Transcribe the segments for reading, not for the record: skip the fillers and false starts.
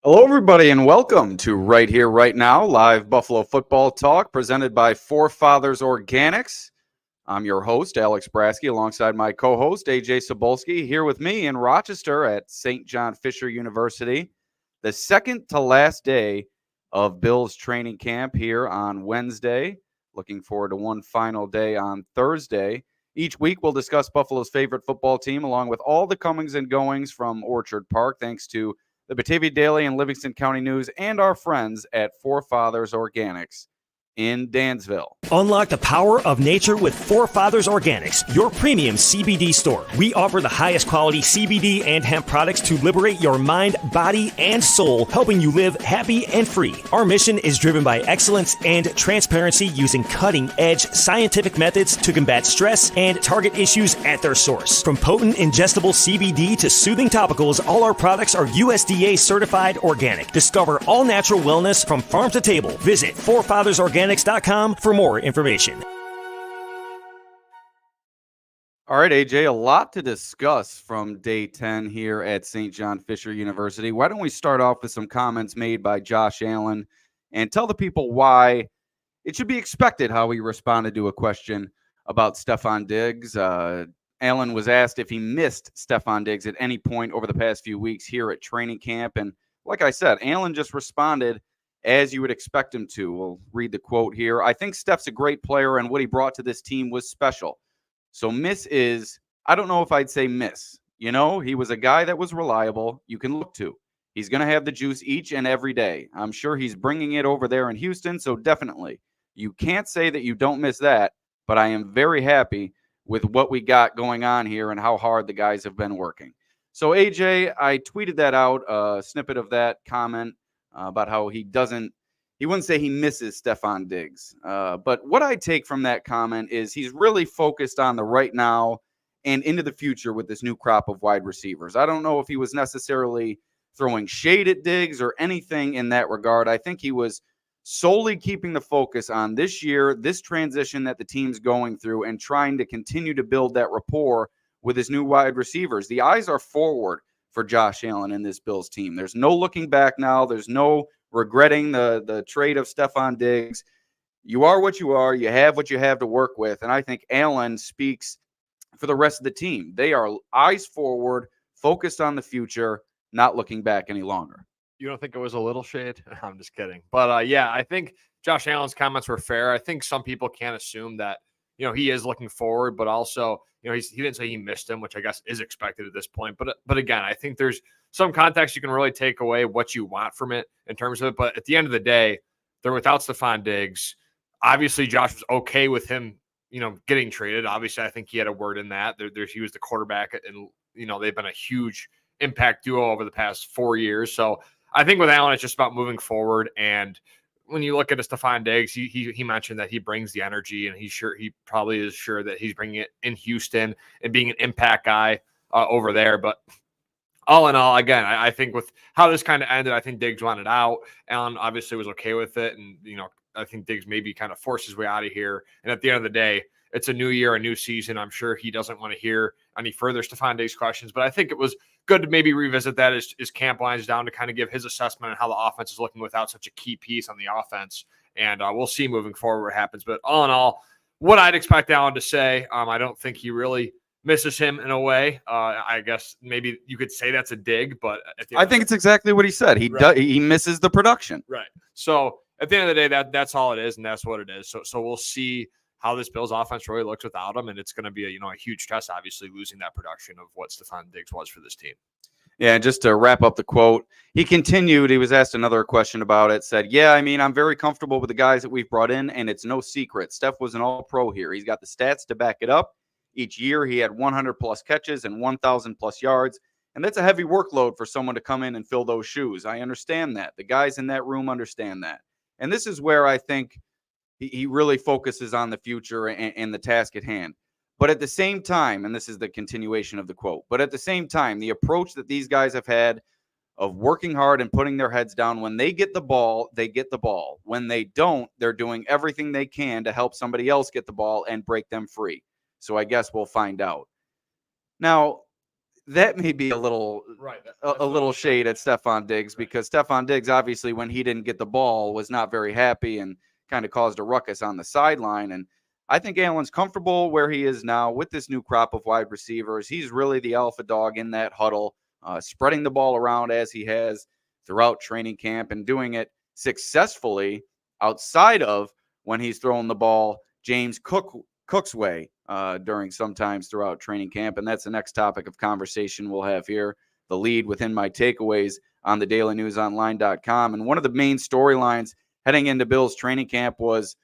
Hello, everybody, and welcome to Right Here, Right Now, live Buffalo football talk presented by Forefathers Organics. I'm your host, Alex Brasky, alongside my co-host, Ajay Cybulski, here with me in Rochester at St. John Fisher University. The second to last day of Bill's training camp here on Wednesday. Looking forward to one final day on Thursday. Each week, we'll discuss Buffalo's favorite football team, along with all the comings and goings from Orchard Park, thanks to the Batavia Daily and Livingston County News, and our friends at Forefathers Organics in Dansville. Unlock the power of nature with Forefathers Organics, your premium CBD store. We offer the highest quality CBD and hemp products to liberate your mind, body, and soul, helping you live happy and free. Our mission is driven by excellence and transparency, using cutting-edge scientific methods to combat stress and target issues at their source. From potent ingestible CBD to soothing topicals, all our products are USDA certified organic. Discover all natural wellness from farm to table. Visit forefathersorganics.com for more information. All right, AJ, a lot to discuss from day 10 here at St. John Fisher University. Why don't we start off with some comments made by Josh Allen and tell the people why it should be expected how he responded to a question about Stefon Diggs. Allen was asked if he missed Stefon Diggs at any point over the past few weeks here at training camp. And like I said, Allen just responded as you would expect him to. We'll read the quote here. I think Steph's a great player, and what he brought to this team was special. So miss is, I don't know if I'd say miss. You know, he was a guy that was reliable, you can look to. He's going to have the juice each and every day. I'm sure he's bringing it over there in Houston, so definitely. You can't say that you don't miss that, but I am very happy with what we got going on here and how hard the guys have been working. So, AJ, I tweeted that out, a snippet of that comment, about how he wouldn't say he misses Stefon Diggs. But what I take from that comment is he's really focused on the right now and into the future with this new crop of wide receivers. I don't know if he was necessarily throwing shade at Diggs or anything in that regard. I think he was solely keeping the focus on this year, this transition that the team's going through, and trying to continue to build that rapport with his new wide receivers. The eyes are forward for Josh Allen and this Bills team. There's no looking back now. There's no regretting the trade of Stefon Diggs. You are what you are. You have what you have to work with. And I think Allen speaks for the rest of the team. They are eyes forward, focused on the future, not looking back any longer. You don't think it was a little shade? I'm just kidding. But yeah, I think Josh Allen's comments were fair. I think some people can't assume that, he is looking forward, but also, he didn't say he missed him, which I guess is expected at this point. But again, I think there's some context you can really take away what you want from it in terms of it. But at the end of the day, they're without Stefon Diggs. Obviously, Josh was okay with him, getting traded. Obviously, I think he had a word in that. He was the quarterback, and, they've been a huge impact duo over the past 4 years. So I think with Allen, it's just about moving forward. And when you look at a Stefon Diggs, he mentioned that he brings the energy, and he probably is sure that he's bringing it in Houston and being an impact guy over there. But all in all, again, I think with how this kind of ended, I think Diggs wanted out. Allen obviously was okay with it. And, I think Diggs maybe kind of forced his way out of here. And at the end of the day, it's a new year, a new season. I'm sure he doesn't want to hear any further Stefon Diggs questions, but I think it was good to maybe revisit that as camp winds down to kind of give his assessment on how the offense is looking without such a key piece on the offense. And we'll see moving forward what happens. But all in all, what I'd expect Allen to say, I don't think he really misses him in a way. I guess maybe you could say that's a dig, but I think it's exactly what he said. He misses the production. Right. So at the end of the day, that's all it is, and that's what it is. So we'll see how this Bills offense really looks without him, and it's going to be a huge test, obviously, losing that production of what Stefon Diggs was for this team. Yeah, and just to wrap up the quote, he continued, he was asked another question about it, said, yeah, I'm very comfortable with the guys that we've brought in, and it's no secret. Steph was an all-pro here. He's got the stats to back it up. Each year he had 100-plus catches and 1,000-plus yards, and that's a heavy workload for someone to come in and fill those shoes. I understand that. The guys in that room understand that. And this is where I think he really focuses on the future and the task at hand. But at the same time, and this is the continuation of the quote, but at the same time, the approach that these guys have had of working hard and putting their heads down, when they get the ball, they get the ball. When they don't, they're doing everything they can to help somebody else get the ball and break them free. So I guess we'll find out. Now, that may be a little Right. a little shade at Stefon Diggs, because Stefon Diggs, obviously, when he didn't get the ball, was not very happy and kind of caused a ruckus on the sideline. And I think Allen's comfortable where he is now with this new crop of wide receivers. He's really the alpha dog in that huddle, spreading the ball around as he has throughout training camp and doing it successfully outside of when he's throwing the ball James Cook's way during sometimes throughout training camp. And that's the next topic of conversation we'll have here, the lead within my takeaways on the dailynewsonline.com. And one of the main storylines heading into Bills training camp was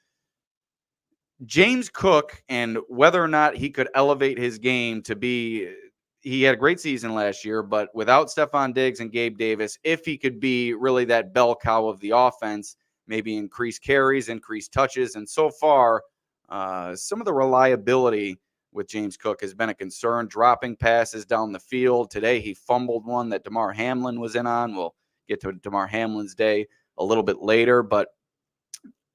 James Cook and whether or not he could elevate his game to be, he had a great season last year, but without Stefon Diggs and Gabe Davis, if he could be really that bell cow of the offense, maybe increase carries, increase touches. And so far, some of the reliability with James Cook has been a concern, dropping passes down the field. Today, he fumbled one that Damar Hamlin was in on. We'll get to Damar Hamlin's day a little bit later, but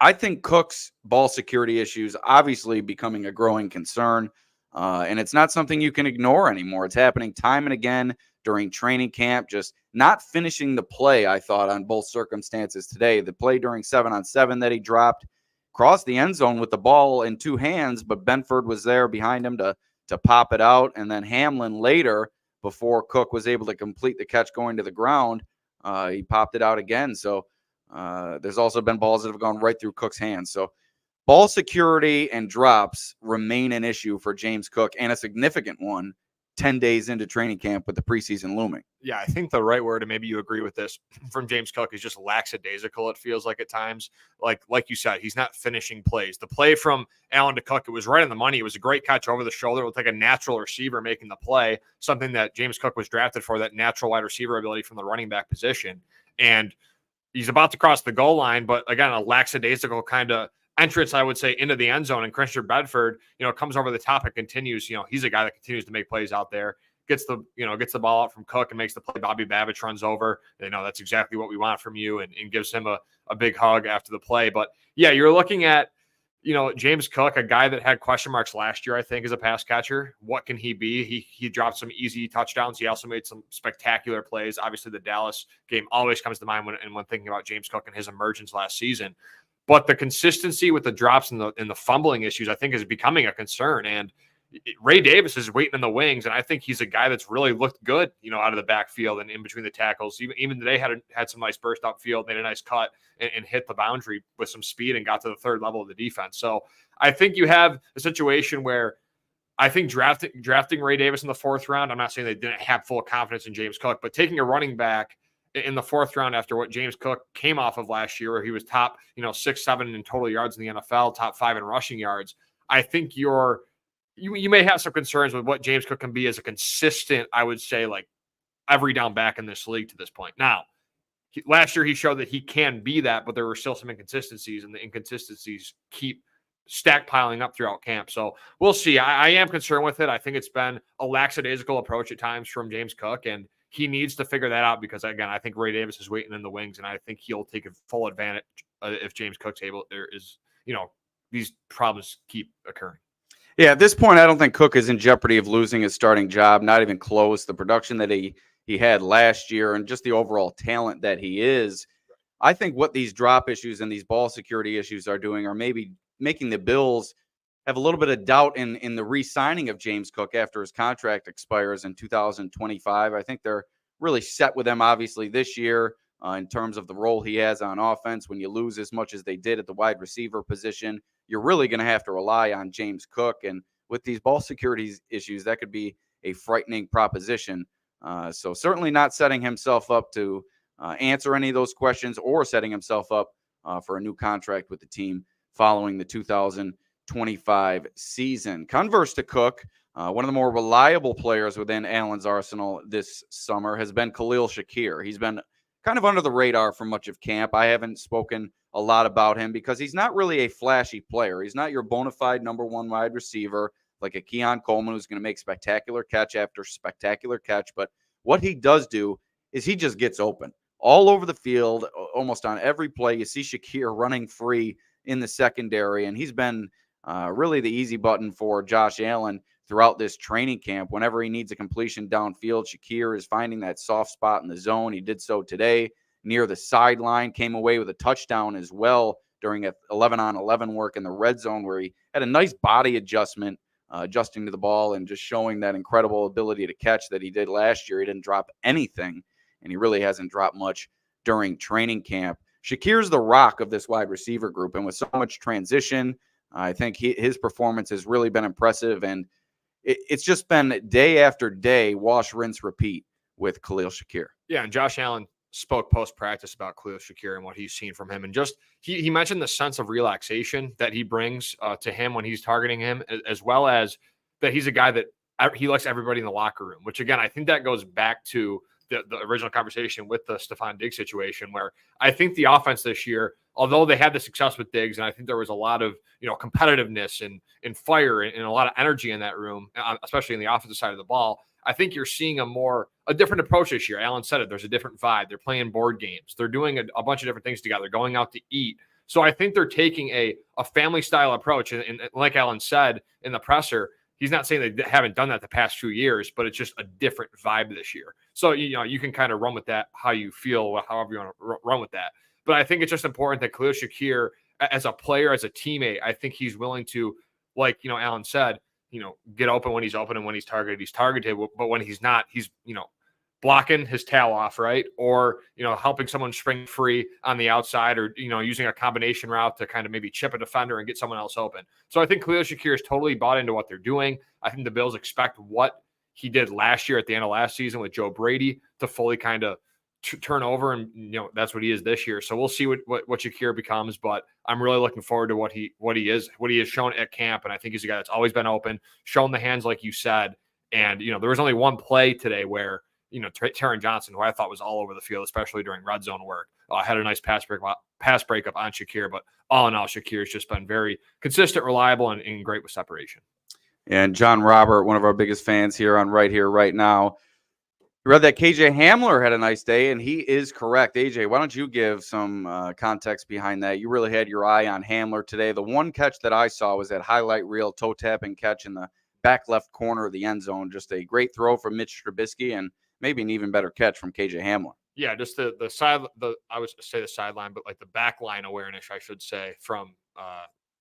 I think Cook's ball security issues obviously becoming a growing concern, and it's not something you can ignore anymore. It's happening time and again during training camp, just not finishing the play, I thought, on both circumstances today. The play during 7-on-7 that he dropped, crossed the end zone with the ball in two hands, but Benford was there behind him to pop it out, and then Hamlin later, before Cook was able to complete the catch going to the ground, he popped it out again. So there's also been balls that have gone right through Cook's hands. So ball security and drops remain an issue for James Cook, and a significant one 10 days into training camp with the preseason looming. Yeah, I think the right word, and maybe you agree with this, from James Cook is just lackadaisical, it feels like at times. Like you said, he's not finishing plays. The play from Allen to Cook, it was right on the money. It was a great catch over the shoulder. It looked like a natural receiver making the play, something that James Cook was drafted for, that natural wide receiver ability from the running back position. And he's about to cross the goal line, but again, a lackadaisical kind of entrance, I would say, into the end zone. And Christian Bedford, comes over the top and continues. He's a guy that continues to make plays out there. Gets the ball out from Cook and makes the play. Bobby Babbitt runs over. That's exactly what we want from you, and gives him a big hug after the play. But yeah, you're looking at, James Cook, a guy that had question marks last year, I think, as a pass catcher. What can he be? He dropped some easy touchdowns. He also made some spectacular plays. Obviously, the Dallas game always comes to mind when thinking about James Cook and his emergence last season. But the consistency with the drops and the fumbling issues, I think, is becoming a concern. And Ray Davis is waiting in the wings, and I think he's a guy that's really looked good, out of the backfield and in between the tackles. Even today had some nice burst upfield, made a nice cut and hit the boundary with some speed and got to the third level of the defense. So I think you have a situation where I think drafting Ray Davis in the fourth round, I'm not saying they didn't have full confidence in James Cook, but taking a running back in the fourth round after what James Cook came off of last year, where he was top, 6-7 in total yards in the NFL, top 5 in rushing yards, I think you may have some concerns with what James Cook can be as a consistent, I would say, like every down back in this league to this point. Now, last year he showed that he can be that, but there were still some inconsistencies, and the inconsistencies keep piling up throughout camp. So we'll see. I am concerned with it. I think it's been a lackadaisical approach at times from James Cook, and he needs to figure that out, because, again, I think Ray Davis is waiting in the wings, and I think he'll take a full advantage if James Cook's able. There is, these problems keep occurring. Yeah, at this point, I don't think Cook is in jeopardy of losing his starting job, not even close. The production that he had last year and just the overall talent that he is, I think what these drop issues and these ball security issues are doing are maybe making the Bills have a little bit of doubt in the re-signing of James Cook after his contract expires in 2025. I think they're really set with him, obviously, this year in terms of the role he has on offense. When you lose as much as they did at the wide receiver position, you're really going to have to rely on James Cook. And with these ball security issues, that could be a frightening proposition. So certainly not setting himself up to answer any of those questions, or setting himself up for a new contract with the team following the 2025 season. Converse to Cook, one of the more reliable players within Allen's arsenal this summer has been Khalil Shakir. He's been kind of under the radar for much of camp. I haven't spoken a lot about him because he's not really a flashy player. He's not your bona fide number one wide receiver like a Keon Coleman who's going to make spectacular catch after spectacular catch. But what he does do is he just gets open all over the field. Almost on every play, you see Shakir running free in the secondary, and he's been really the easy button for Josh Allen throughout this training camp. Whenever he needs a completion downfield, Shakir is finding that soft spot in the zone. He did so today near the sideline, came away with a touchdown as well during 11-on-11 work in the red zone, where he had a nice body adjustment, adjusting to the ball and just showing that incredible ability to catch that he did last year. He didn't drop anything, and he really hasn't dropped much during training camp. Shakir's the rock of this wide receiver group, and with so much transition, I think his performance has really been impressive, and it's just been day after day, wash, rinse, repeat with Khalil Shakir. Yeah, and Josh Allen spoke post-practice about Khalil Shakir and what he's seen from him. And just he mentioned the sense of relaxation that he brings to him when he's targeting him, as well as that he's a guy that he likes everybody in the locker room, which, again, I think that goes back to the original conversation with the Stefon Diggs situation, where I think the offense this year, although they had the success with Diggs, and I think there was a lot of competitiveness and fire and a lot of energy in that room, especially in the offensive side of the ball, I think you're seeing a different approach this year. Alan said it. There's a different vibe. They're playing board games. They're doing a bunch of different things together, going out to eat. So I think they're taking a family-style approach. And like Alan said in the presser, he's not saying they haven't done that the past few years, but it's just a different vibe this year. So, you can kind of run with that how you feel, however you want to run with that. But I think it's just important that Khalil Shakir, as a player, as a teammate, I think he's willing to, like, Alan said, get open when he's open, and when he's targeted. But when he's not, he's, blocking his tail off, right? Or, helping someone spring free on the outside, or, using a combination route to kind of maybe chip a defender and get someone else open. So I think Khalil Shakir is totally bought into what they're doing. I think the Bills expect what he did last year at the end of last season with Joe Brady to fully kind of turn over, and that's what he is this year. So we'll see what Shakir becomes, but I'm really looking forward to what he has shown at camp, and I think he's a guy that's always been open, shown the hands like you said, and there was only one play today where Taron Johnson, who I thought was all over the field, especially during red zone work, had a nice pass breakup on Shakir, but all in all, Shakir's just been very consistent, reliable, and great with separation. And John Robert, one of our biggest fans here on Right Here, Right Now, read that KJ Hamler had a nice day, and he is correct. AJ, why don't you give some context behind that? You really had your eye on Hamler today. The one catch that I saw was that highlight reel toe-tapping catch in the back left corner of the end zone. Just a great throw from Mitch Trubisky, and maybe an even better catch from KJ Hamler. Yeah, just the I would say the sideline, but like the back line awareness, I should say, from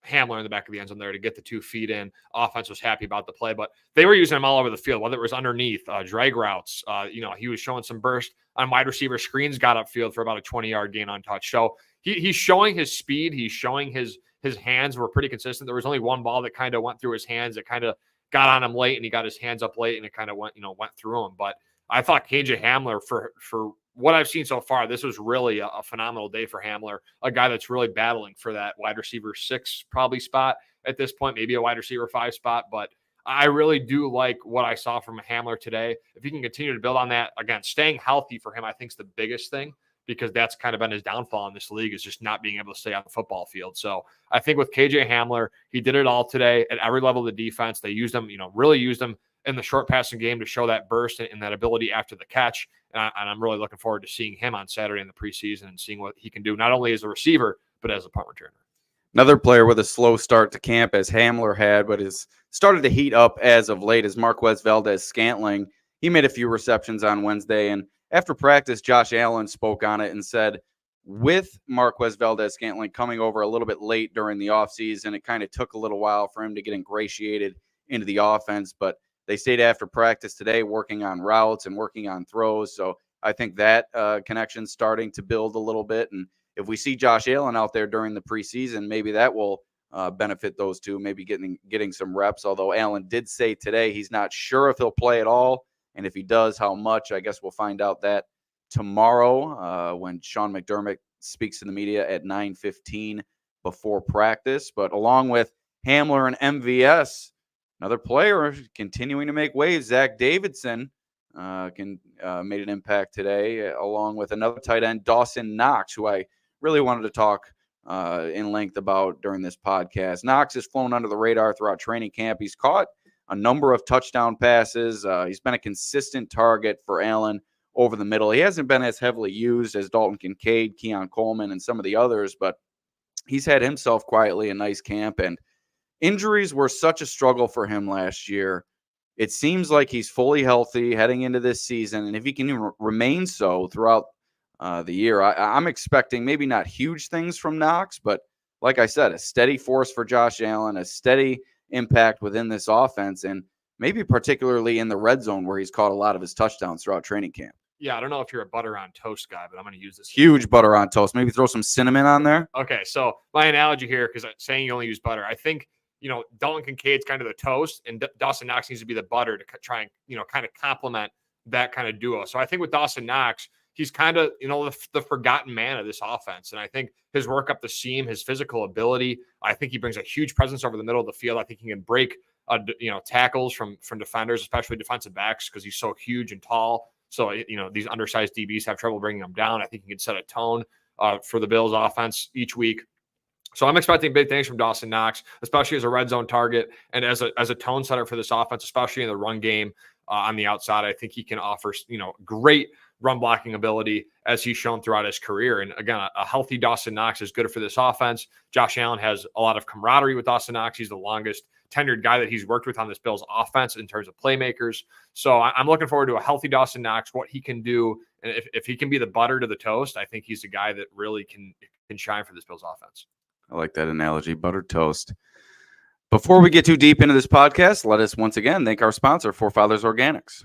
Hamler in the back of the end zone there to get the 2 feet in. Offense was happy about the play, but they were using him all over the field, whether it was underneath, drag routes. He was showing some burst on wide receiver screens, got upfield for about a 20-yard gain on touch. So he's showing his speed. He's showing his hands were pretty consistent. There was only one ball that kind of went through his hands. It kind of got on him late, and he got his hands up late, and it kind of went through him. But I thought KJ Hamler, for what I've seen so far, this was really a phenomenal day for Hamler, a guy that's really battling for that wide receiver 6 probably spot at this point, maybe a wide receiver 5 spot. But I really do like what I saw from Hamler today. If he can continue to build on that, again, staying healthy for him, I think is the biggest thing, because that's kind of been his downfall in this league, is just not being able to stay on the football field. So I think with KJ Hamler, he did it all today at every level of the defense. They used him, really used him in the short passing game to show that burst and that ability after the catch. And I'm really looking forward to seeing him on Saturday in the preseason and seeing what he can do, not only as a receiver, but as a punt returner. Another player with a slow start to camp, as Hamler had, but has started to heat up as of late, is Marquez Valdez-Scantling. He made a few receptions on Wednesday, and after practice, Josh Allen spoke on it and said, with Marquez Valdez-Scantling coming over a little bit late during the offseason, it kind of took a little while for him to get ingratiated into the offense, but they stayed after practice today working on routes and working on throws. So I think that connection's starting to build a little bit. And if we see Josh Allen out there during the preseason, maybe that will benefit those two, maybe getting some reps. Although Allen did say today he's not sure if he'll play at all. And if he does, how much. I guess we'll find out that tomorrow when Sean McDermott speaks to the media at 9:15 before practice. But along with Hamler and MVS, another player continuing to make waves, Zach Davidson, made an impact today, along with another tight end, Dawson Knox, who I really wanted to talk in length about during this podcast. Knox has flown under the radar throughout training camp. He's caught a number of touchdown passes. He's been a consistent target for Allen over the middle. He hasn't been as heavily used as Dalton Kincaid, Keon Coleman, and some of the others, but he's had himself quietly a nice camp, and injuries were such a struggle for him last year. It seems like he's fully healthy heading into this season, and if he can remain so throughout the year, I'm expecting maybe not huge things from Knox, but like I said, a steady force for Josh Allen, a steady impact within this offense, and maybe particularly in the red zone where he's caught a lot of his touchdowns throughout training camp. Yeah, I don't know if you're a butter on toast guy, but I'm going to use this. Huge butter on toast. Maybe throw some cinnamon on there. Okay, so my analogy here, because I'm saying you only use butter, I think, Dalton Kincaid's kind of the toast, and Dawson Knox needs to be the butter to try and, kind of complement that kind of duo. So I think with Dawson Knox, he's kind of, the forgotten man of this offense. And I think his work up the seam, his physical ability, I think he brings a huge presence over the middle of the field. I think he can break, tackles from defenders, especially defensive backs, because he's so huge and tall. So, these undersized DBs have trouble bringing him down. I think he can set a tone for the Bills offense each week. So I'm expecting big things from Dawson Knox, especially as a red zone target and as a tone setter for this offense, especially in the run game on the outside. I think he can offer, great run blocking ability as he's shown throughout his career. And again, a healthy Dawson Knox is good for this offense. Josh Allen has a lot of camaraderie with Dawson Knox. He's the longest tenured guy that he's worked with on this Bills offense in terms of playmakers. So I'm looking forward to a healthy Dawson Knox, what he can do. And if he can be the butter to the toast, I think he's a guy that really can shine for this Bills offense. I like that analogy, buttered toast. Before we get too deep into this podcast, let us once again thank our sponsor, Forefathers Organics.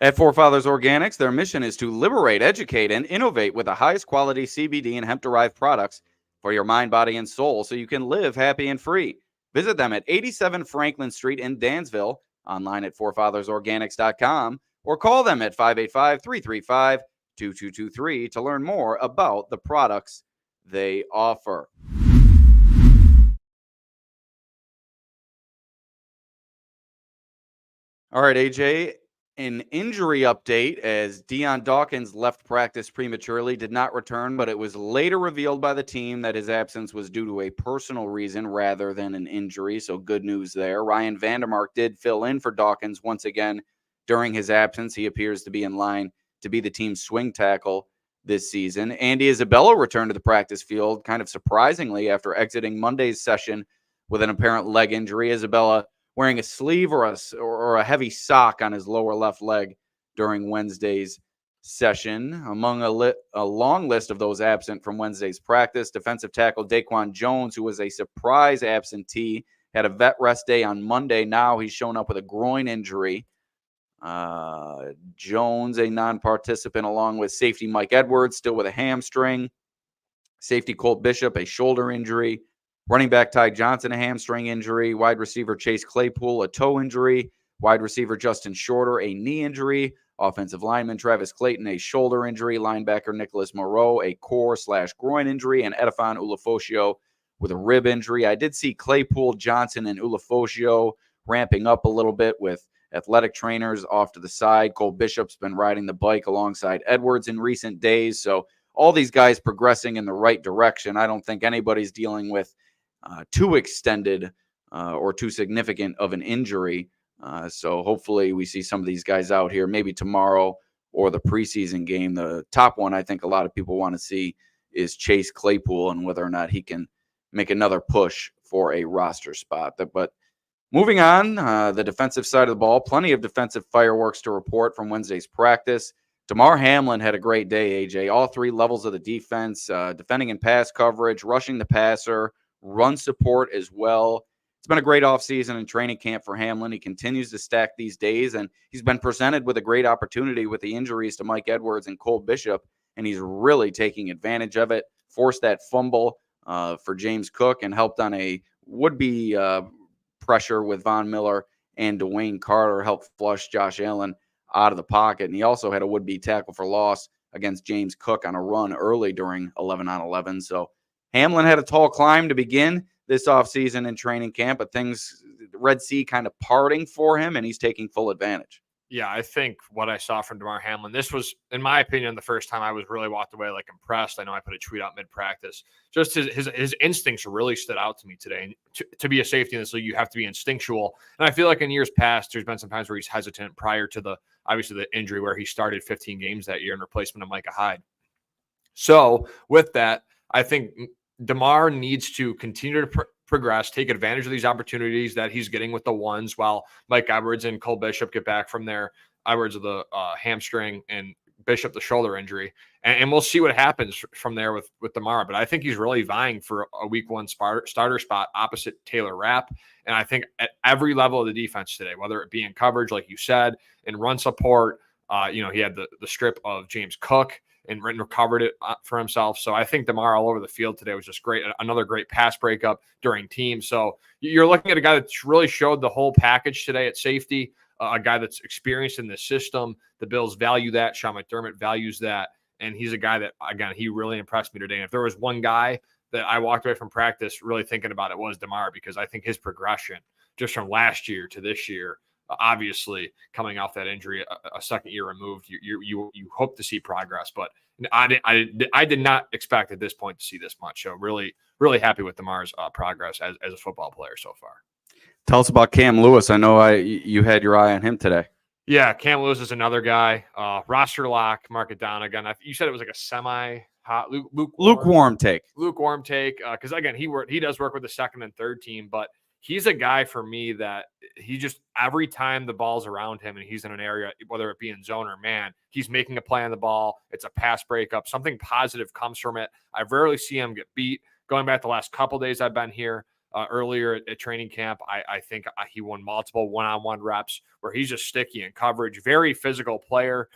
At Forefathers Organics, their mission is to liberate, educate, and innovate with the highest quality CBD and hemp-derived products for your mind, body, and soul so you can live happy and free. Visit them at 87 Franklin Street in Dansville, online at forefathersorganics.com, or call them at 585-335-2223 to learn more about the products they offer. All right, AJ, an injury update as Dion Dawkins left practice prematurely, did not return, but it was later revealed by the team that his absence was due to a personal reason rather than an injury, so good news there. Ryan Vandermark did fill in for Dawkins once again during his absence. He appears to be in line to be the team's swing tackle this season. Andy Isabella returned to the practice field kind of surprisingly after exiting Monday's session with an apparent leg injury. Isabella wearing a sleeve or a heavy sock on his lower left leg during Wednesday's session. Among a long list of those absent from Wednesday's practice, defensive tackle Daquan Jones, who was a surprise absentee, had a vet rest day on Monday. Now he's shown up with a groin injury. Jones, a non-participant, along with safety Mike Edwards, still with a hamstring. Safety Colt Bishop, a shoulder injury. Running back Ty Johnson, a hamstring injury. Wide receiver Chase Claypool, a toe injury. Wide receiver Justin Shorter, a knee injury. Offensive lineman Travis Clayton, a shoulder injury. Linebacker Nicholas Moreau, a core/groin injury. And Edifon Ulofoshio with a rib injury. I did see Claypool, Johnson, and Ulofoshio ramping up a little bit with athletic trainers off to the side. Cole Bishop's been riding the bike alongside Edwards in recent days. So all these guys progressing in the right direction. I don't think anybody's dealing with too extended or too significant of an injury. So hopefully we see some of these guys out here maybe tomorrow or the preseason game. The top one I think a lot of people want to see is Chase Claypool and whether or not he can make another push for a roster spot. But moving on, the defensive side of the ball, plenty of defensive fireworks to report from Wednesday's practice. Damar Hamlin had a great day, AJ. All three levels of the defense, defending in pass coverage, rushing the passer, run support as well. It's been a great offseason and training camp for Hamlin. He continues to stack these days, and he's been presented with a great opportunity with the injuries to Mike Edwards and Cole Bishop, and he's really taking advantage of it, forced that fumble for James Cook, and helped on a would-be pressure with Von Miller and Dwayne Carter, helped flush Josh Allen out of the pocket. And he also had a would-be tackle for loss against James Cook on a run early during 11-on-11. So Hamlin had a tall climb to begin this offseason in training camp, but things, Red Sea kind of parting for him, and he's taking full advantage. Yeah, I think what I saw from Damar Hamlin, this was, in my opinion, the first time I was really walked away like impressed. I know I put a tweet out mid-practice. Just his instincts really stood out to me today. And to be a safety in this league, you have to be instinctual. And I feel like in years past, there's been some times where he's hesitant prior to the injury where he started 15 games that year in replacement of Micah Hyde. So with that, I think DeMar needs to continue to progress, take advantage of these opportunities that he's getting with the ones while Mike Edwards and Cole Bishop get back from their Edwards of the hamstring and Bishop the shoulder injury. And we'll see what happens from there with DeMar. But I think he's really vying for a week one starter spot opposite Taylor Rapp. And I think at every level of the defense today, whether it be in coverage, like you said, in run support, he had the strip of James Cook and recovered it for himself. So I think DeMar all over the field today was just great. Another great pass breakup during team. So you're looking at a guy that's really showed the whole package today at safety, a guy that's experienced in this system. The Bills value that. Sean McDermott values that. And he's a guy that, again, he really impressed me today. And if there was one guy that I walked away from practice really thinking about, it was DeMar, because I think his progression just from last year to this year, obviously coming off that injury, a second year removed, you hope to see progress, but I did not expect at this point to see this much. So really, really happy with DeMar's progress as a football player so far. Tell us about Cam Lewis. I know you had your eye on him today. Yeah, Cam Lewis is another guy. Roster lock, mark it down again. You said it was like a semi-hot, lukewarm take. Lukewarm take, because again, he does work with the second and third team, but he's a guy for me that he just, every time the ball's around him and he's in an area, whether it be in zone or man, he's making a play on the ball. It's a pass breakup. Something positive comes from it. I rarely see him get beat. Going back the last couple days I've been here, earlier at training camp, I think he won multiple one-on-one reps where he's just sticky in coverage, very physical player.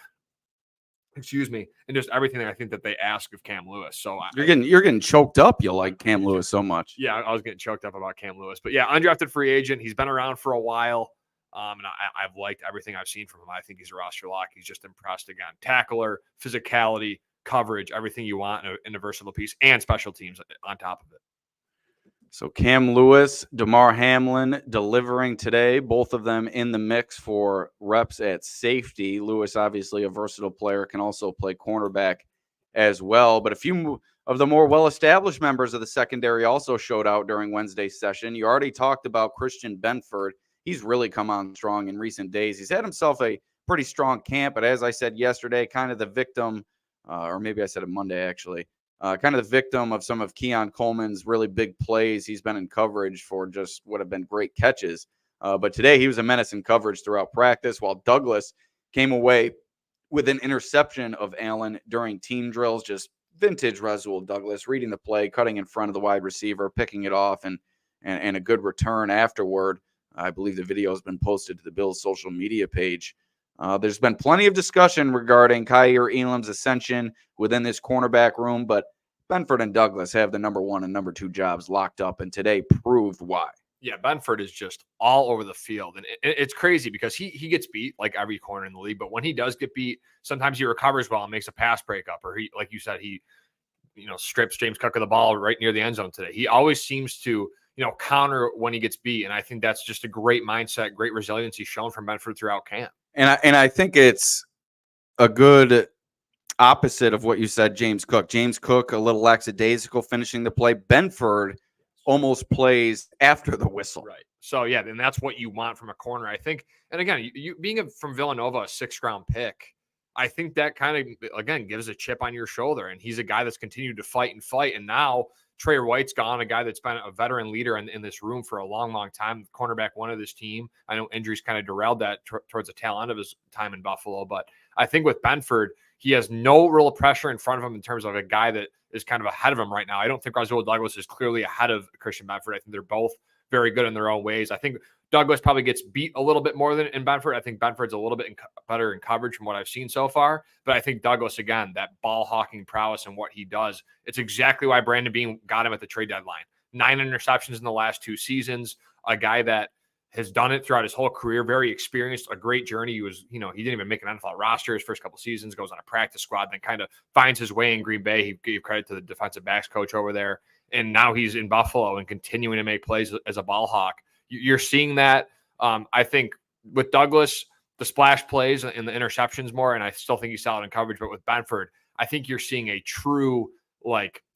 Excuse me, and just everything that I think that they ask of Cam Lewis. So you're getting choked up. You like Cam Lewis so much. Yeah, I was getting choked up about Cam Lewis, but yeah, undrafted free agent. He's been around for a while, and I've liked everything I've seen from him. I think he's a roster lock. He's just impressed again. Tackler, physicality, coverage, everything you want in a versatile piece, and special teams on top of it. So Cam Lewis, Damar Hamlin delivering today, both of them in the mix for reps at safety. Lewis, obviously a versatile player, can also play cornerback as well. But a few of the more well-established members of the secondary also showed out during Wednesday's session. You already talked about Christian Benford. He's really come on strong in recent days. He's had himself a pretty strong camp, but as I said yesterday, kind of the victim, or maybe I said it Monday actually, kind of the victim of some of Keon Coleman's really big plays. He's been in coverage for just what have been great catches. But today he was a menace in coverage throughout practice, while Douglas came away with an interception of Allen during team drills. Just vintage Rasul Douglas, reading the play, cutting in front of the wide receiver, picking it off, and a good return afterward. I believe the video has been posted to the Bills' social media page. There's been plenty of discussion regarding Kaiir Elam's ascension within this cornerback room, but Benford and Douglas have the number 1 and number 2 jobs locked up, and today proved why. Yeah, Benford is just all over the field, and it's crazy because he gets beat like every corner in the league, but when he does get beat, sometimes he recovers well and makes a pass breakup, or he, like you said, he strips James Cook of the ball right near the end zone today. He always seems to counter when he gets beat, and I think that's just a great mindset, great resiliency shown from Benford throughout camp. And I think it's a good opposite of what you said, James Cook. James Cook, a little lackadaisical finishing the play. Benford almost plays after the whistle. Right. So, yeah, and that's what you want from a corner, I think. And again, you being from Villanova, a 6th-round pick, I think that kind of, again, gives a chip on your shoulder. And he's a guy that's continued to fight. And now Trey White's gone, a guy that's been a veteran leader in this room for a long, long time, cornerback 1 of this team. I know injuries kind of derailed that towards the tail end of his time in Buffalo. But I think with Benford, he has no real pressure in front of him in terms of a guy that is kind of ahead of him right now. I don't think Rasul Douglas is clearly ahead of Christian Benford. I think they're both very good in their own ways. I think Douglas probably gets beat a little bit more than in Benford. I think Benford's a little bit better in coverage from what I've seen so far. But I think Douglas, again, that ball hawking prowess and what he does, it's exactly why Brandon Beane got him at the trade deadline. 9 interceptions in the last 2 seasons, a guy that has done it throughout his whole career, very experienced, a great journey. He was, he didn't even make an NFL roster his first couple seasons, goes on a practice squad, then kind of finds his way in Green Bay. He gave credit to the defensive backs coach over there. And now he's in Buffalo and continuing to make plays as a ball hawk. You're seeing that. I think with Douglas, the splash plays and the interceptions more, and I still think he's solid in coverage. But with Benford, I think you're seeing a true,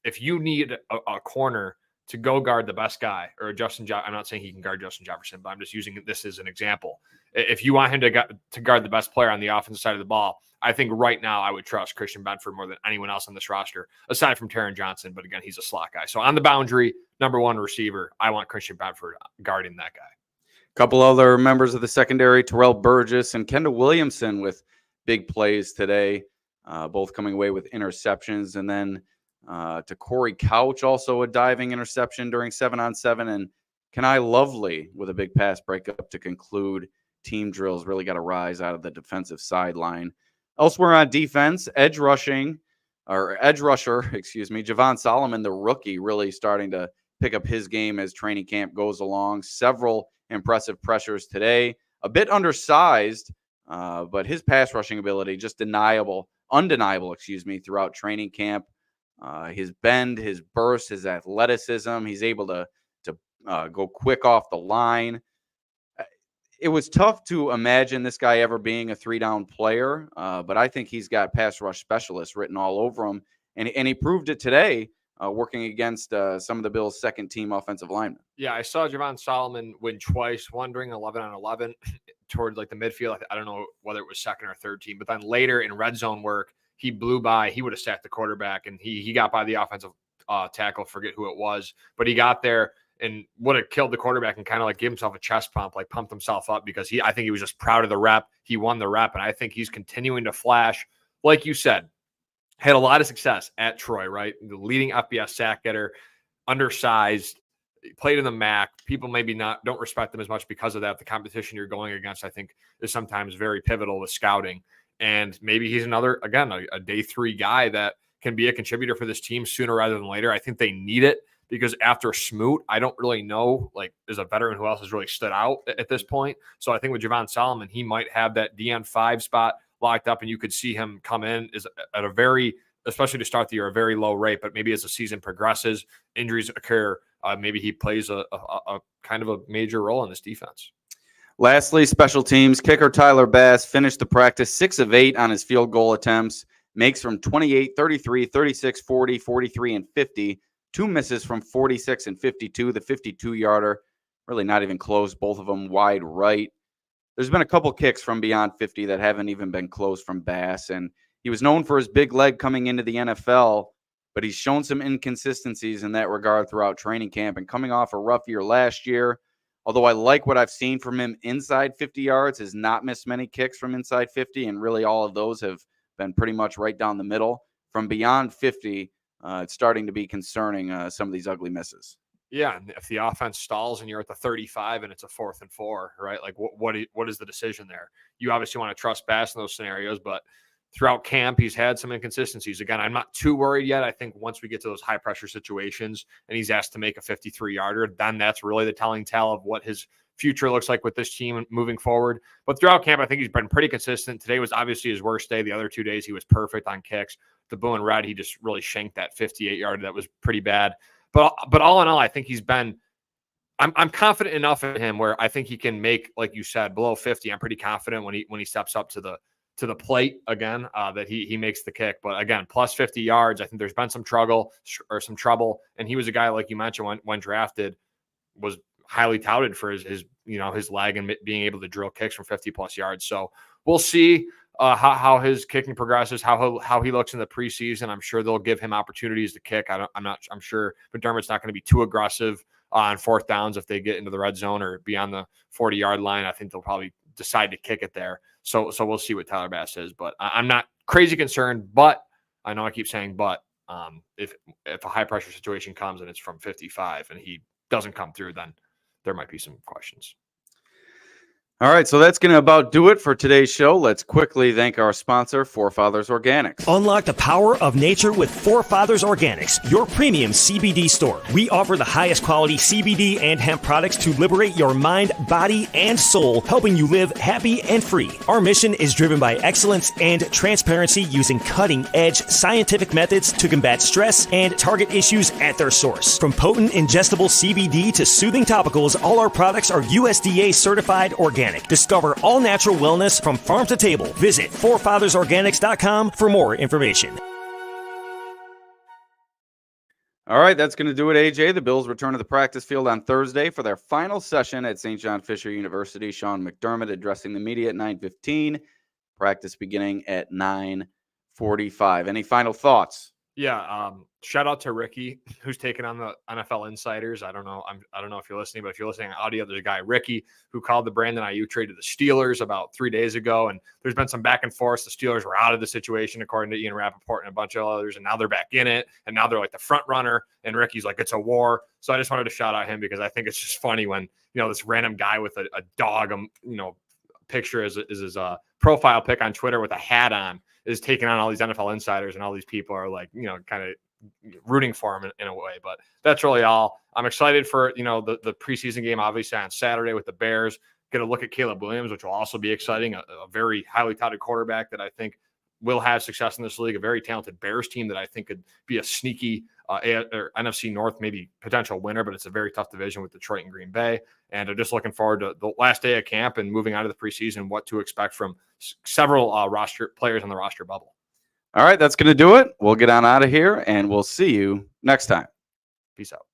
if you need a corner to go guard the best guy or I'm not saying he can guard Justin Jefferson, but I'm just using this as an example. If you want him to guard the best player on the offensive side of the ball, I think right now I would trust Christian Benford more than anyone else on this roster, aside from Taron Johnson. But again, he's a slot guy. So on the boundary, number one receiver, I want Christian Benford guarding that guy. A couple other members of the secondary, Terrell Burgess and Kendall Williamson with big plays today, both coming away with interceptions. And then to Corey Couch, also a diving interception during 7-on-7. And Kenai Lovely with a big pass breakup to conclude team drills. Really got a rise out of the defensive sideline. Elsewhere on defense, edge rusher, Javon Solomon, the rookie, really starting to pick up his game as training camp goes along. Several impressive pressures today. A bit undersized, but his pass rushing ability just undeniable, throughout training camp. His bend, his burst, his athleticism. He's able to go quick off the line. It was tough to imagine this guy ever being a 3-down player, but I think he's got pass rush specialists written all over him, and he proved it today, working against some of the Bills' second-team offensive linemen. Yeah, I saw Javon Solomon win twice, one during 11-on-11 towards like the midfield. I don't know whether it was second or third team, but then later in red zone work, he blew by. He would have sacked the quarterback, and he got by the offensive tackle, forget who it was, but he got there and would have killed the quarterback and kind of like gave himself a chest pump, like pumped himself up because I think he was just proud of the rep. He won the rep, and I think he's continuing to flash. Like you said, had a lot of success at Troy, right? The leading FBS sack getter, undersized, played in the MAC. People maybe don't respect them as much because of that. The competition you're going against, I think, is sometimes very pivotal with scouting. And maybe he's another, again, a day 3 guy that can be a contributor for this team sooner rather than later. I think they need it because after Smoot, I don't really know, like, as a veteran who else has really stood out at this point. So I think with Javon Solomon, he might have that DN5 spot locked up, and you could see him come in at a very, especially to start the year, a very low rate. But maybe as the season progresses, injuries occur, maybe he plays a kind of a major role in this defense. Lastly, special teams. Kicker Tyler Bass finished the practice 6 of 8 on his field goal attempts, makes from 28, 33, 36, 40, 43, and 50. 2 misses from 46 and 52. The 52-yarder, really not even close, both of them wide right. There's been a couple kicks from beyond 50 that haven't even been close from Bass, and he was known for his big leg coming into the NFL, but he's shown some inconsistencies in that regard throughout training camp and coming off a rough year last year. Although I like what I've seen from him inside 50 yards, has not missed many kicks from inside 50, and really all of those have been pretty much right down the middle. From beyond 50, it's starting to be concerning, some of these ugly misses. Yeah, and if the offense stalls and you're at the 35 and it's a 4th and 4, right? Like what is the decision there? You obviously want to trust Bass in those scenarios, but throughout camp, he's had some inconsistencies. Again, I'm not too worried yet. I think once we get to those high-pressure situations and he's asked to make a 53-yarder, then that's really the telling tale of what his future looks like with this team moving forward. But throughout camp, I think he's been pretty consistent. Today was obviously his worst day. The other 2 days, he was perfect on kicks. The blue and red, he just really shanked that 58-yarder. That was pretty bad. But all in all, I think he's been – I'm confident enough in him where I think he can make, like you said, below 50. I'm pretty confident when he steps up to the plate again, that he makes the kick. But again, plus 50 yards, I think there's been some trouble. And he was a guy, like you mentioned, when drafted, was highly touted for his leg and being able to drill kicks from 50 plus yards. So we'll see how his kicking progresses, how he looks in the preseason. I'm sure they'll give him opportunities to kick. I'm sure McDermott's not going to be too aggressive on 4th downs if they get into the red zone or beyond the 40-yard line. I think they'll probably decide to kick it there. So we'll see what Tyler Bass is, but I'm not crazy concerned. But I know I keep saying, but if a high pressure situation comes and it's from 55 and he doesn't come through, then there might be some questions. All right, so that's going to about do it for today's show. Let's quickly thank our sponsor, Forefathers Organics. Unlock the power of nature with Forefathers Organics, your premium CBD store. We offer the highest quality CBD and hemp products to liberate your mind, body, and soul, helping you live happy and free. Our mission is driven by excellence and transparency, using cutting-edge scientific methods to combat stress and target issues at their source. From potent ingestible CBD to soothing topicals, all our products are USDA certified organic. Discover all natural wellness from farm to table. Visit forefathersorganics.com for more information. All right, that's going to do it, AJ. The Bills return to the practice field on Thursday for their final session at St. John Fisher University. Sean McDermott addressing the media at 9:15. Practice beginning at 9:45. Any final thoughts? Yeah, shout out to Ricky, who's taken on the NFL Insiders. I don't know if you're listening, but if you're listening on audio, there's a guy, Ricky, who called the Brandon Ayuk trade to the Steelers about 3 days ago, and there's been some back and forth. The Steelers were out of the situation, according to Ian Rappaport and a bunch of others, and now they're back in it, and now they're like the front runner, and Ricky's like, it's a war. So I just wanted to shout out him because I think it's just funny when, this random guy with a dog, picture is his profile pic on Twitter with a hat on is taking on all these NFL insiders, and all these people are like, kind of rooting for him in a way. But that's really all. I'm excited for, the preseason game, obviously on Saturday with the Bears. Get a look at Caleb Williams, which will also be exciting. A very highly touted quarterback that I think will have success in this league. A very talented Bears team that I think could be a sneaky NFC North, maybe potential winner, but it's a very tough division with Detroit and Green Bay. And I'm just looking forward to the last day of camp and moving out of the preseason, what to expect from several roster players on the roster bubble. All right, that's going to do it. We'll get on out of here, and we'll see you next time. Peace out.